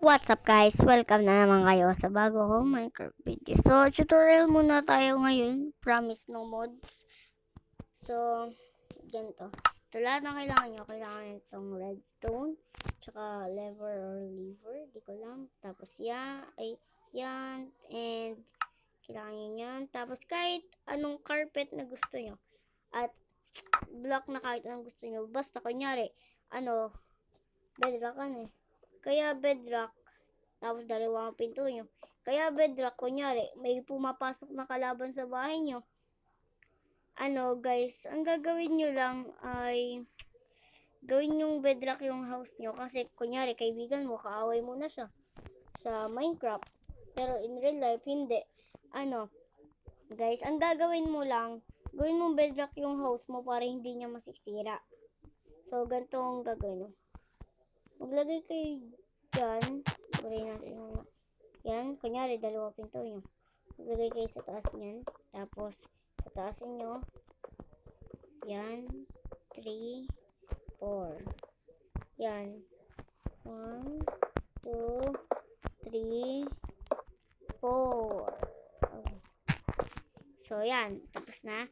What's up guys? Welcome na naman kayo sa bago kong Minecraft video. So, tutorial muna tayo ngayon. Promise no mods. So, ganito. Ito lahat na kailangan nyo. Kailangan nyo itong redstone. Tsaka lever or lever. Di ko lang. Tapos yan. And kailangan nyo yan. Tapos kahit anong carpet na gusto nyo. At block na kahit anong gusto nyo. Basta kunyari, bedrock Kaya bedrock, tapos dalawang pinto nyo. Kaya bedrock, kunyari, may pumapasok na kalaban sa bahay nyo. Guys, ang gagawin nyo lang ay gawin yung bedrock yung house nyo. Kasi, kunyari, kaibigan mo, kaaway mo na siya sa Minecraft. Pero in real life, hindi. Guys, ang gagawin mo lang, gawin mo bedrock yung house mo para hindi niya masisira. So, ganito ang gagawin mo. Maglagay kayo dyan. Kulay natin muna. Yan, kunyari, dalawa pinto nyo. Maglagay kayo sa taas nyan. Tapos, pataasin nyo. Yan. 3, 4. Yan. 1, 2, 3, 4. So, yan. Tapos na.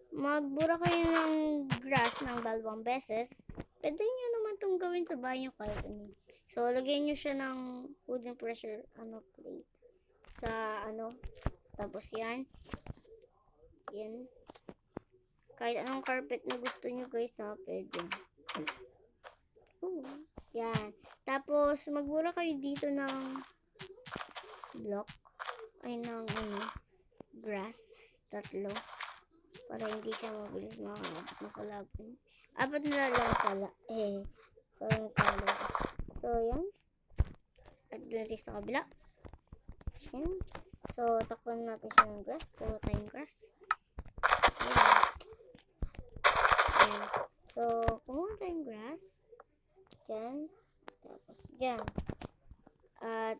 Magbura kayo ng grass ng 2 beses. Pwede nyo naman itong gawin sa bahay nyo kahit ano. So, lagyan nyo siya ng wooden pressure plate. Tapos yan. Yan. Kahit anong carpet na gusto nyo guys pwede. Yan. Tapos, magbura kayo dito ng block. Grass. 3. Para hindi siya mabilis makalaban. 4 na lang pala. Parang talo. So, yan. At doon rin sa kabila. Yan. So, takpan natin siya ng grass. So, tayong grass. Yan. So, kumuha tayong grass. Yan. Tapos, dyan. At,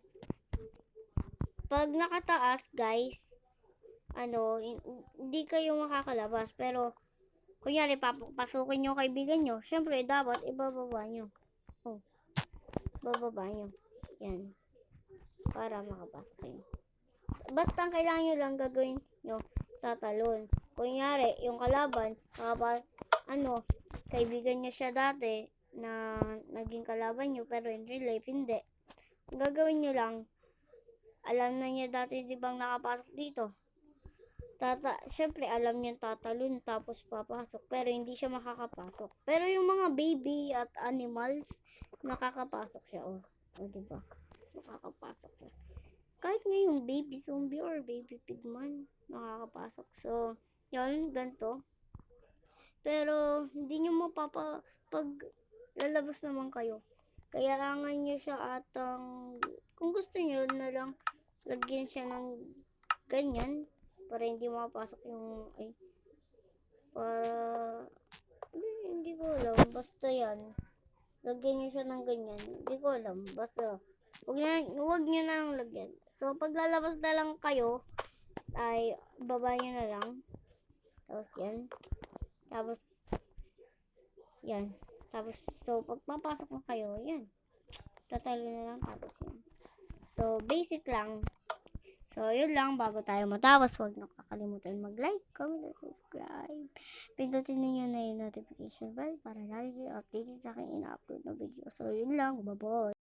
pag nakataas, guys, hindi kayo makakalabas. Pero, kunyari, papasukin nyo kaibigan nyo. Syempre, dapat ibababa nyo. Bababa nyo. Yan. Para makapasok kayo. Basta ang kailangan nyo lang gagawin nyo, tatalon. Kunyari, yung kalaban, kaibigan nyo siya dati na naging kalaban nyo, pero in real life, hindi. Ang gagawin nyo lang, alam na niya dati di bang nakapasok dito. Siyempre, alam niya tatalon tapos papasok. Pero hindi siya makakapasok. Pero yung mga baby at animals, nakakapasok siya. Diba? Nakakapasok siya. Kahit nga yung baby zombie or baby pigman, nakakapasok. So, yun, ganito. Pero, hindi nyo pag lalabas naman kayo. Kailangan nyo siya kung gusto nyo na lang, lagyan siya ng ganyan. Para hindi makapasok yung hindi ko alam, basta yan. Lagyan nyo siya ng ganyan. Hindi ko alam, basta huwag nyo na lang lagyan. So, pag lalabas na lang kayo, ay baba nyo na lang. Tapos yan. Tapos yan. Tapos, so, pag papasok na kayo, yan. Tatalo na lang, tapos yan. So, basic lang. So, yun lang. Bago tayo matapos, huwag nakakalimutan mag-like, comment, and subscribe. Pindutin niyo na yung notification bell para lagi kayo updated sa aking ina-upload na video. So, yun lang. Bye-bye!